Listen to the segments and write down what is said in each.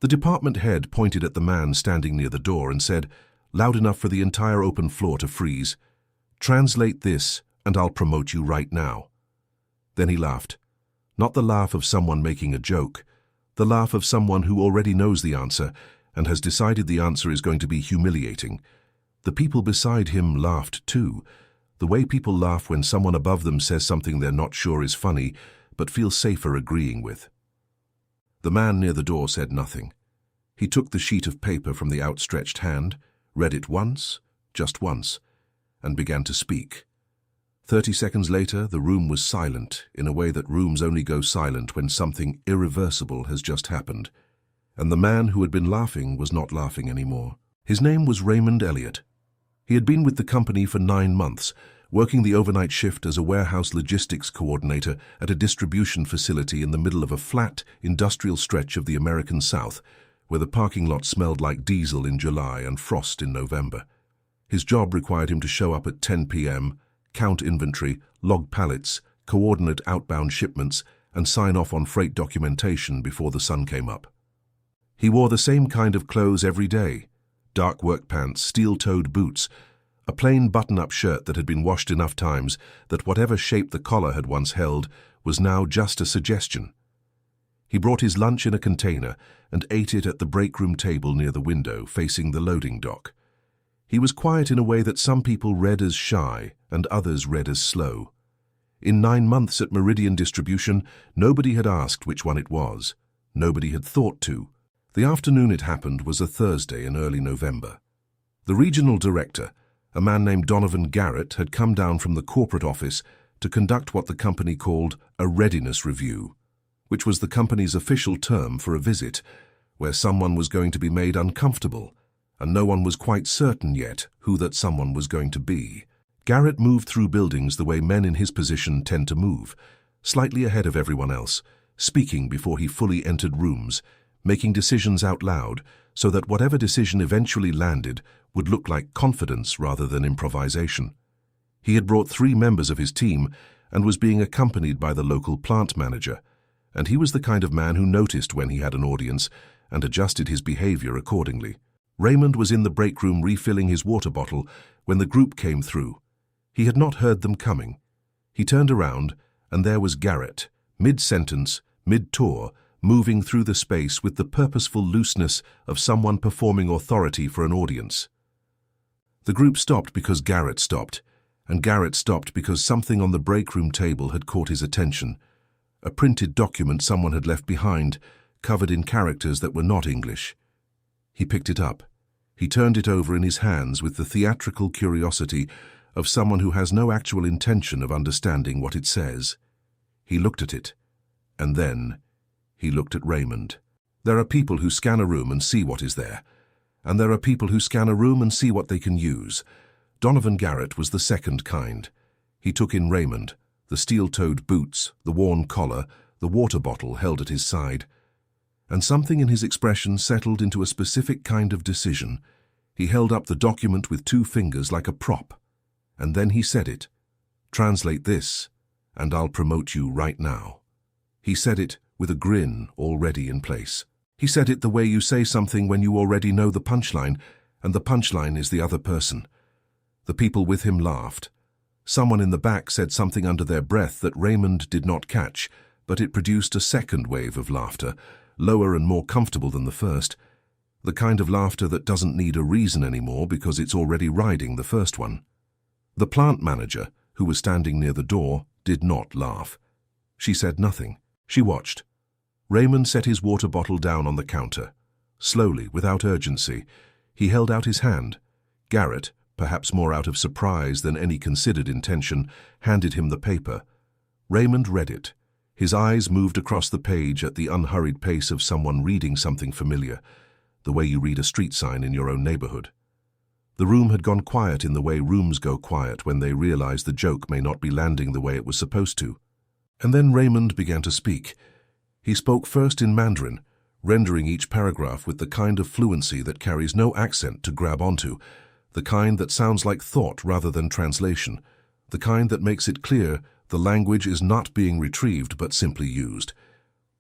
The department head pointed at the man standing near the door and said, loud enough for the entire open floor to freeze, "Translate this, and I'll promote you right now." Then he laughed. Not the laugh of someone making a joke, the laugh of someone who already knows the answer and has decided the answer is going to be humiliating. The people beside him laughed too, the way people laugh when someone above them says something they're not sure is funny, but feel safer agreeing with. The man near the door said nothing. He took the sheet of paper from the outstretched hand, read it once, just once, and began to speak. 30 seconds later, the room was silent in a way that rooms only go silent when something irreversible has just happened. And the man who had been laughing was not laughing anymore. His name was Raymond Elliott. He had been with the company for 9 months, working the overnight shift as a warehouse logistics coordinator at a distribution facility in the middle of a flat, industrial stretch of the American South, where the parking lot smelled like diesel in July and frost in November. His job required him to show up at 10 p.m., count inventory, log pallets, coordinate outbound shipments, and sign off on freight documentation before the sun came up. He wore the same kind of clothes every day: dark work pants, steel-toed boots, a plain button-up shirt that had been washed enough times that whatever shape the collar had once held was now just a suggestion. He brought his lunch in a container and ate it at the break-room table near the window facing the loading dock. He was quiet in a way that some people read as shy and others read as slow. In 9 months at Meridian Distribution, nobody had asked which one it was. Nobody had thought to. The afternoon it happened was a Thursday in early November. The regional director, a man named Donovan Garrett, had come down from the corporate office to conduct what the company called a readiness review, which was the company's official term for a visit where someone was going to be made uncomfortable, and no one was quite certain yet who that someone was going to be. Garrett moved through buildings the way men in his position tend to move, slightly ahead of everyone else, speaking before he fully entered rooms, making decisions out loud so that whatever decision eventually landed would look like confidence rather than improvisation. He had brought 3 members of his team and was being accompanied by the local plant manager, and he was the kind of man who noticed when he had an audience and adjusted his behavior accordingly. Raymond was in the break room refilling his water bottle when the group came through. He had not heard them coming. He turned around, and there was Garrett, mid-sentence, mid-tour, moving through the space with the purposeful looseness of someone performing authority for an audience. The group stopped because Garrett stopped, and Garrett stopped because something on the break room table had caught his attention. A printed document someone had left behind, covered in characters that were not English. He picked it up. He turned it over in his hands with the theatrical curiosity of someone who has no actual intention of understanding what it says. He looked at it, and then he looked at Raymond. There are people who scan a room and see what is there, and there are people who scan a room and see what they can use. Donovan Garrett was the second kind. He took in Raymond, the steel-toed boots, the worn collar, the water bottle held at his side, and something in his expression settled into a specific kind of decision. He held up the document with 2 fingers like a prop, and then he said it. "Translate this, and I'll promote you right now." He said it with a grin already in place. He said it the way you say something when you already know the punchline, and the punchline is the other person. The people with him laughed. Someone in the back said something under their breath that Raymond did not catch, but it produced a second wave of laughter, lower and more comfortable than the first, the kind of laughter that doesn't need a reason anymore because it's already riding the first one. The plant manager, who was standing near the door, did not laugh. She said nothing. She watched. Raymond set his water bottle down on the counter. Slowly, without urgency, he held out his hand. Garrett, perhaps more out of surprise than any considered intention, handed him the paper. Raymond read it. His eyes moved across the page at the unhurried pace of someone reading something familiar, the way you read a street sign in your own neighborhood. The room had gone quiet in the way rooms go quiet when they realize the joke may not be landing the way it was supposed to. And then Raymond began to speak. He spoke first in Mandarin, rendering each paragraph with the kind of fluency that carries no accent to grab onto, the kind that sounds like thought rather than translation, the kind that makes it clear the language is not being retrieved but simply used.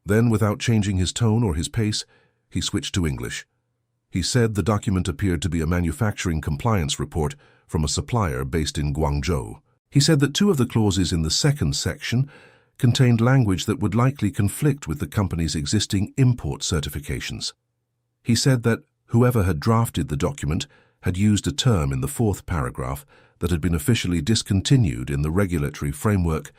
Then, without changing his tone or his pace, He switched to English. He said the document appeared to be a manufacturing compliance report from a supplier based in Guangzhou. He said that two of the clauses in the second section contained language that would likely conflict with the company's existing import certifications. He said that whoever had drafted the document had used a term in the fourth paragraph that had been officially discontinued in the regulatory framework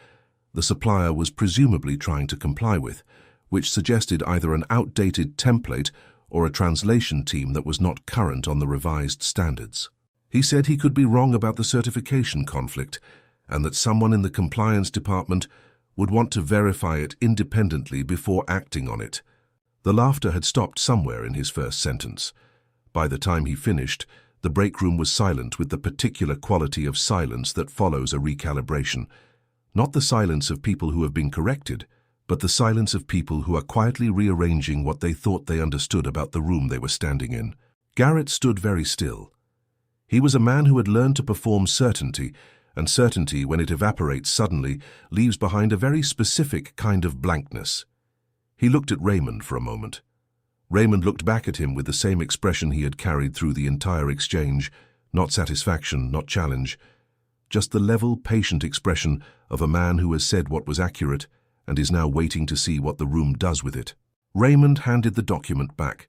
the supplier was presumably trying to comply with, which suggested either an outdated template or a translation team that was not current on the revised standards. He said he could be wrong about the certification conflict and that someone in the compliance department would want to verify it independently before acting on it. The laughter had stopped somewhere in his first sentence. By the time he finished, the break room was silent with the particular quality of silence that follows a recalibration. Not the silence of people who have been corrected, but the silence of people who are quietly rearranging what they thought they understood about the room they were standing in. Garrett stood very still. He was a man who had learned to perform certainty, and certainty, when it evaporates suddenly, leaves behind a very specific kind of blankness. He looked at Raymond for a moment. Raymond looked back at him with the same expression he had carried through the entire exchange, not satisfaction, not challenge, just the level, patient expression of a man who has said what was accurate and is now waiting to see what the room does with it. Raymond handed the document back.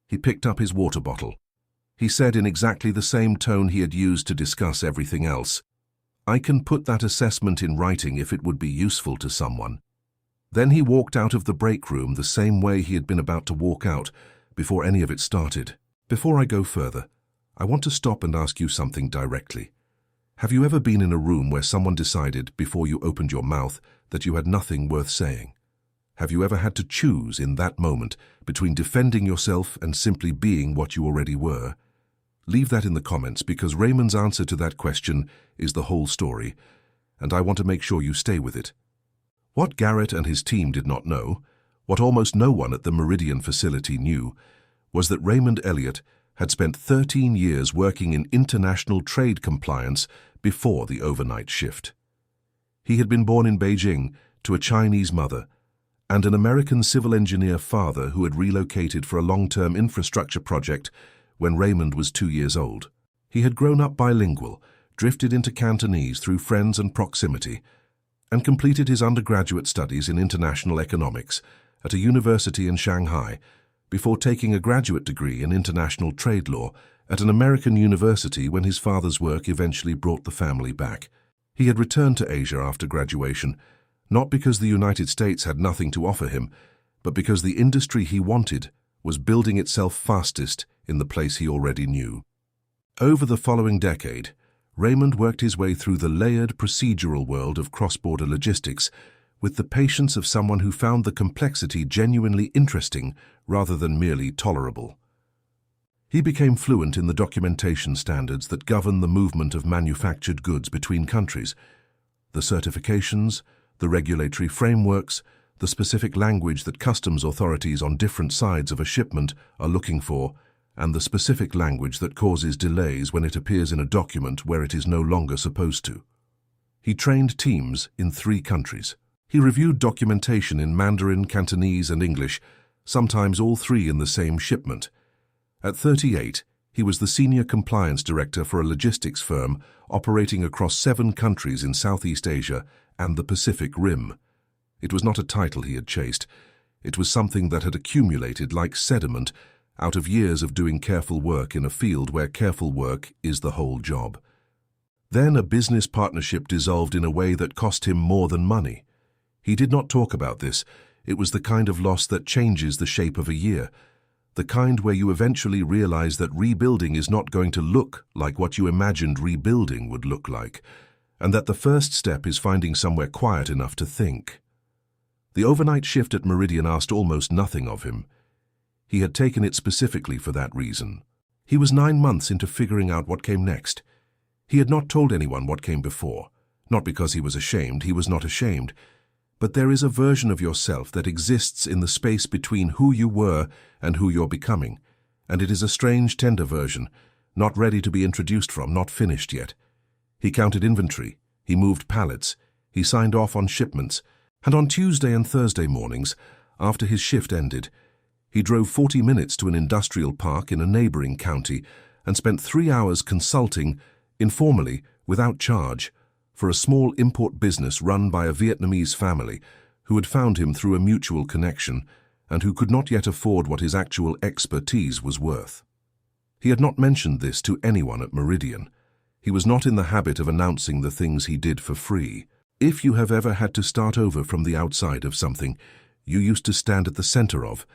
He picked up his water bottle. He said in exactly the same tone he had used to discuss everything else, "I can put that assessment in writing if it would be useful to someone." Then he walked out of the break room the same way he had been about to walk out before any of it started. Before I go further, I want to stop and ask you something directly. Have you ever been in a room where someone decided, before you opened your mouth, that you had nothing worth saying? Have you ever had to choose in that moment between defending yourself and simply being what you already were? Leave that in the comments, because Raymond's answer to that question is the whole story, and I want to make sure you stay with it. What Garrett and his team did not know, what almost no one at the Meridian facility knew, was that Raymond Elliott had spent 13 years working in international trade compliance before the overnight shift. He had been born in Beijing to a Chinese mother and an American civil engineer father who had relocated for a long-term infrastructure project when Raymond was 2 years old. He had grown up bilingual, drifted into Cantonese through friends and proximity, and completed his undergraduate studies in international economics at a university in Shanghai before taking a graduate degree in international trade law at an American university when his father's work eventually brought the family back. He had returned to Asia after graduation, not because the United States had nothing to offer him, but because the industry he wanted was building itself fastest in the place he already knew. Over the following decade, Raymond worked his way through the layered procedural world of cross-border logistics with the patience of someone who found the complexity genuinely interesting rather than merely tolerable. He became fluent in the documentation standards that govern the movement of manufactured goods between countries, the certifications, the regulatory frameworks, the specific language that customs authorities on different sides of a shipment are looking for, and the specific language that causes delays when it appears in a document where it is no longer supposed to. He trained teams in 3 countries. He reviewed documentation in Mandarin, Cantonese, and English, sometimes all 3 in the same shipment. At 38, he was the senior compliance director for a logistics firm operating across 7 countries in Southeast Asia and the Pacific Rim. It was not a title he had chased. It was something that had accumulated like sediment out of years of doing careful work in a field where careful work is the whole job. Then a business partnership dissolved in a way that cost him more than money. He did not talk about this. It was the kind of loss that changes the shape of a year, the kind where you eventually realize that rebuilding is not going to look like what you imagined rebuilding would look like, and that the first step is finding somewhere quiet enough to think. The overnight shift at Meridian asked almost nothing of him. He had taken it specifically for that reason. He was 9 months into figuring out what came next. He had not told anyone what came before, not because he was ashamed. He was not ashamed. But there is a version of yourself that exists in the space between who you were and who you're becoming, and it is a strange, tender version, not ready to be introduced from, not finished yet. He counted inventory, he moved pallets, he signed off on shipments, and on Tuesday and Thursday mornings, after his shift ended, He drove 40 minutes to an industrial park in a neighboring county and spent 3 hours consulting, informally, without charge, for a small import business run by a Vietnamese family who had found him through a mutual connection and who could not yet afford what his actual expertise was worth. He had not mentioned this to anyone at Meridian. He was not in the habit of announcing the things he did for free. If you have ever had to start over from the outside of something you used to stand at the center of,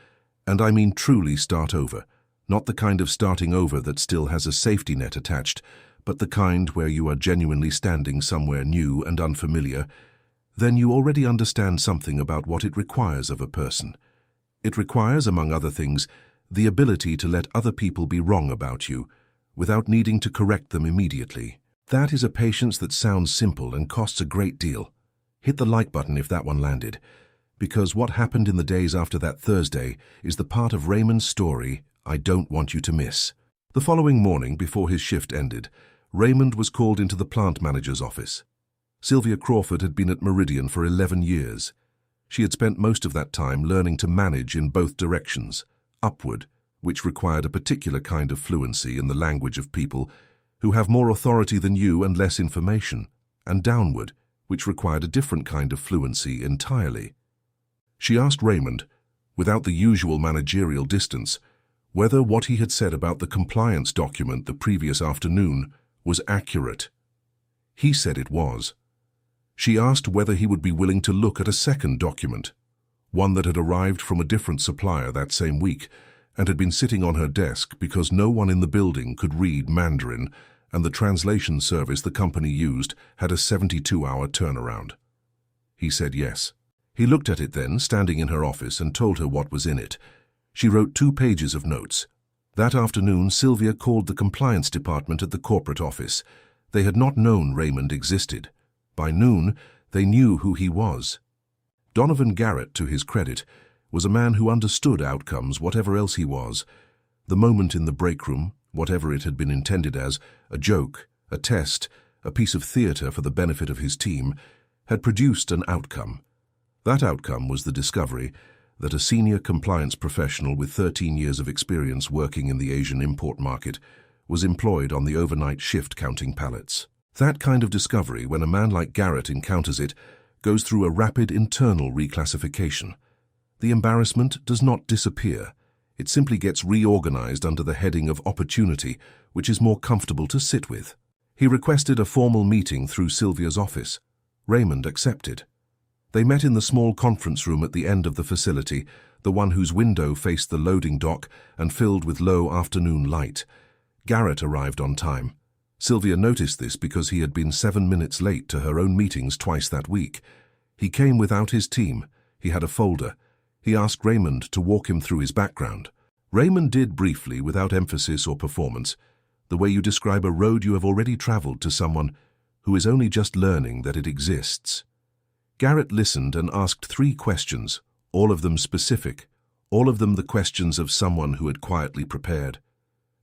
and I mean truly start over, not the kind of starting over that still has a safety net attached, but the kind where you are genuinely standing somewhere new and unfamiliar, then you already understand something about what it requires of a person. It requires, among other things, the ability to let other people be wrong about you, without needing to correct them immediately. That is a patience that sounds simple and costs a great deal. Hit the like button if that one landed, because what happened in the days after that Thursday is the part of Raymond's story I don't want you to miss. The following morning, before his shift ended, Raymond was called into the plant manager's office. Sylvia Crawford had been at Meridian for 11 years. She had spent most of that time learning to manage in both directions, upward, which required a particular kind of fluency in the language of people who have more authority than you and less information, and downward, which required a different kind of fluency entirely. She asked Raymond, without the usual managerial distance, whether what he had said about the compliance document the previous afternoon was accurate. He said it was. She asked whether he would be willing to look at a second document, one that had arrived from a different supplier that same week and had been sitting on her desk because no one in the building could read Mandarin and the translation service the company used had a 72-hour turnaround. He said yes. He looked at it then, standing in her office, and told her what was in it. She wrote 2 pages of notes. That afternoon, Sylvia called the compliance department at the corporate office. They had not known Raymond existed. By noon, they knew who he was. Donovan Garrett, to his credit, was a man who understood outcomes, whatever else he was. The moment in the break room, whatever it had been intended as, a joke, a test, a piece of theater for the benefit of his team, had produced an outcome. That outcome was the discovery that a senior compliance professional with 13 years of experience working in the Asian import market was employed on the overnight shift counting pallets. That kind of discovery, when a man like Garrett encounters it, goes through a rapid internal reclassification. The embarrassment does not disappear. It simply gets reorganized under the heading of opportunity, which is more comfortable to sit with. He requested a formal meeting through Sylvia's office. Raymond accepted. They met in the small conference room at the end of the facility, the one whose window faced the loading dock and filled with low afternoon light. Garrett arrived on time. Sylvia noticed this because he had been 7 minutes late to her own meetings twice that week. He came without his team. He had a folder. He asked Raymond to walk him through his background. Raymond did briefly, without emphasis or performance, the way you describe a road you have already traveled to someone who is only just learning that it exists. Garrett listened and asked 3 questions, all of them specific, all of them the questions of someone who had quietly prepared.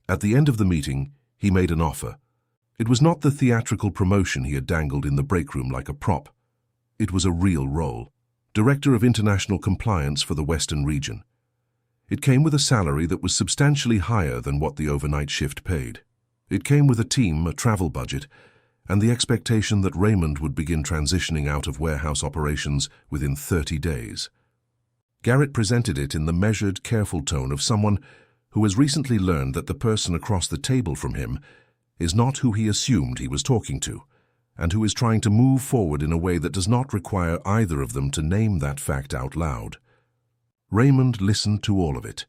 At the end of the meeting, he made an offer. It was not the theatrical promotion he had dangled in the break room like a prop. It was a real role. Director of International Compliance for the Western region. It came with a salary that was substantially higher than what the overnight shift paid. It came with a team, a travel budget, and the expectation that Raymond would begin transitioning out of warehouse operations within 30 days. Garrett presented it in the measured, careful tone of someone who has recently learned that the person across the table from him is not who he assumed he was talking to, and who is trying to move forward in a way that does not require either of them to name that fact out loud. Raymond listened to all of it.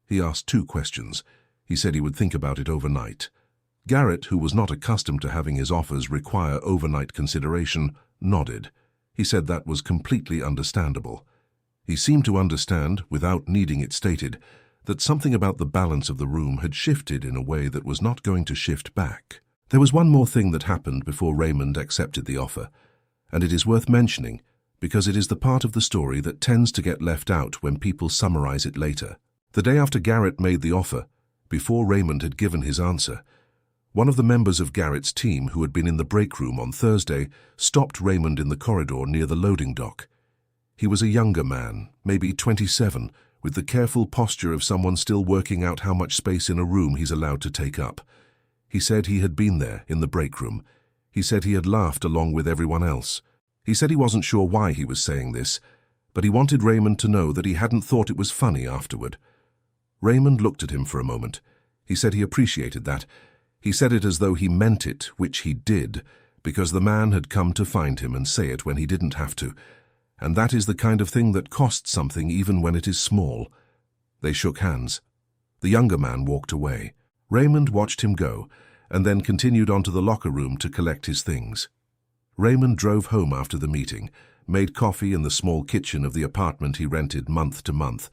He asked 2 questions. He said he would think about it overnight. Garrett, who was not accustomed to having his offers require overnight consideration, nodded. He said that was completely understandable. He seemed to understand, without needing it stated, that something about the balance of the room had shifted in a way that was not going to shift back. There was one more thing that happened before Raymond accepted the offer, and it is worth mentioning because it is the part of the story that tends to get left out when people summarize it later. The day after Garrett made the offer, before Raymond had given his answer, one of the members of Garrett's team who had been in the break room on Thursday stopped Raymond in the corridor near the loading dock. He was a younger man, maybe 27, with the careful posture of someone still working out how much space in a room he's allowed to take up. He said he had been there, in the break room. He said he had laughed along with everyone else. He said he wasn't sure why he was saying this, but he wanted Raymond to know that he hadn't thought it was funny afterward. Raymond looked at him for a moment. He said he appreciated that. He said it as though he meant it, which he did, because the man had come to find him and say it when he didn't have to. And that is the kind of thing that costs something even when it is small. They shook hands. The younger man walked away. Raymond watched him go, and then continued on to the locker room to collect his things. Raymond drove home after the meeting, made coffee in the small kitchen of the apartment he rented month to month,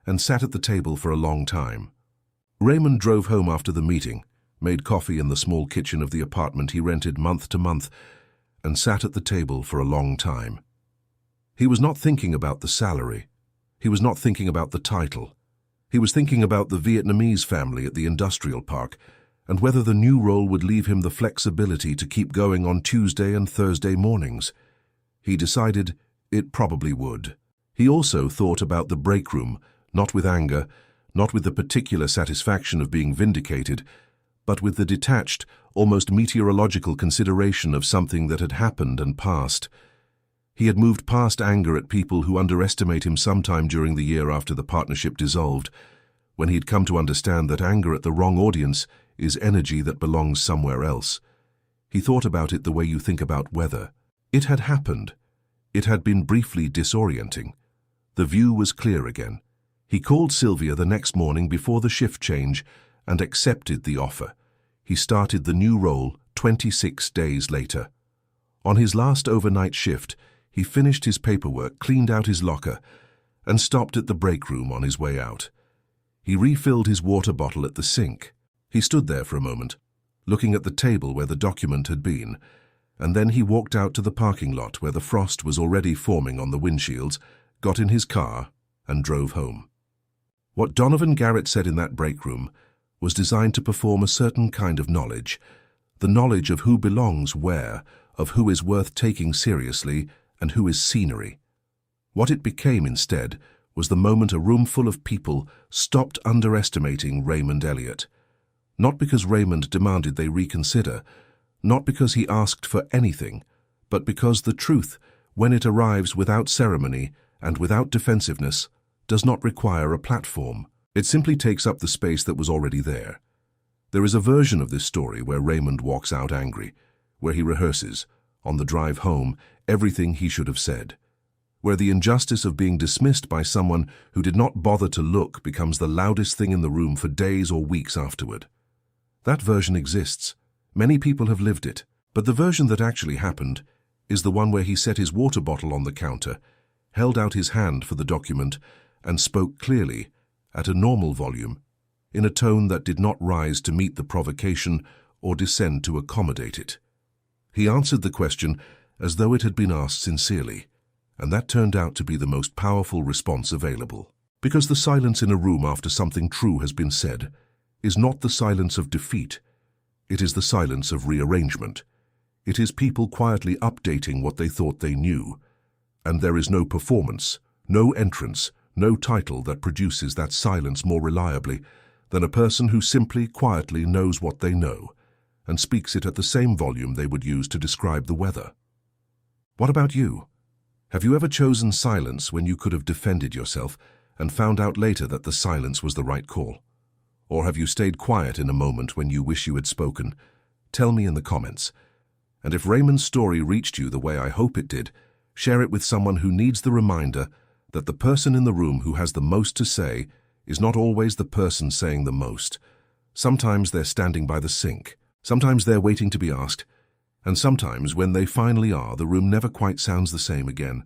and sat at the table for a long time. Raymond drove home after the meeting, made coffee in the small kitchen of the apartment he rented month to month, and sat at the table for a long time. He was not thinking about the salary. He was not thinking about the title. He was thinking about the Vietnamese family at the industrial park, and whether the new role would leave him the flexibility to keep going on Tuesday and Thursday mornings. He decided it probably would. He also thought about the break room, not with anger, not with the particular satisfaction of being vindicated, but with the detached, almost meteorological consideration of something that had happened and passed. He had moved past anger at people who underestimate him sometime during the year after the partnership dissolved, when he'd come to understand that anger at the wrong audience is energy that belongs somewhere else. He thought about it the way you think about weather. It had happened. It had been briefly disorienting. The view was clear again. He called Sylvia the next morning before the shift change and accepted the offer. He started the new role 26 days later. On his last overnight shift, he finished his paperwork, cleaned out his locker, and stopped at the break room on his way out. He refilled his water bottle at the sink. He stood there for a moment, looking at the table where the document had been, and then he walked out to the parking lot where the frost was already forming on the windshields, got in his car, and drove home. What Donovan Garrett said in that break room was designed to perform a certain kind of knowledge, the knowledge of who belongs where, of who is worth taking seriously, and who is scenery. What it became instead was the moment a room full of people stopped underestimating Raymond Elliott. Not because Raymond demanded they reconsider, not because he asked for anything, but because the truth, when it arrives without ceremony and without defensiveness, does not require a platform. It simply takes up the space that was already there. There is a version of this story where Raymond walks out angry, where he rehearses, on the drive home, everything he should have said, where the injustice of being dismissed by someone who did not bother to look becomes the loudest thing in the room for days or weeks afterward. That version exists. Many people have lived it. But the version that actually happened is the one where he set his water bottle on the counter, held out his hand for the document, and spoke clearly, at a normal volume, in a tone that did not rise to meet the provocation or descend to accommodate it. He answered the question as though it had been asked sincerely, and that turned out to be the most powerful response available. Because the silence in a room after something true has been said is not the silence of defeat. It is the silence of rearrangement. It is people quietly updating what they thought they knew. And there is no performance, no entrance, no title that produces that silence more reliably than a person who simply, quietly knows what they know and speaks it at the same volume they would use to describe the weather. What about you? Have you ever chosen silence when you could have defended yourself and found out later that the silence was the right call? Or have you stayed quiet in a moment when you wish you had spoken? Tell me in the comments. And if Raymond's story reached you the way I hope it did, share it with someone who needs the reminder that the person in the room who has the most to say is not always the person saying the most. Sometimes they're standing by the sink. Sometimes they're waiting to be asked. And sometimes when they finally are, the room never quite sounds the same again.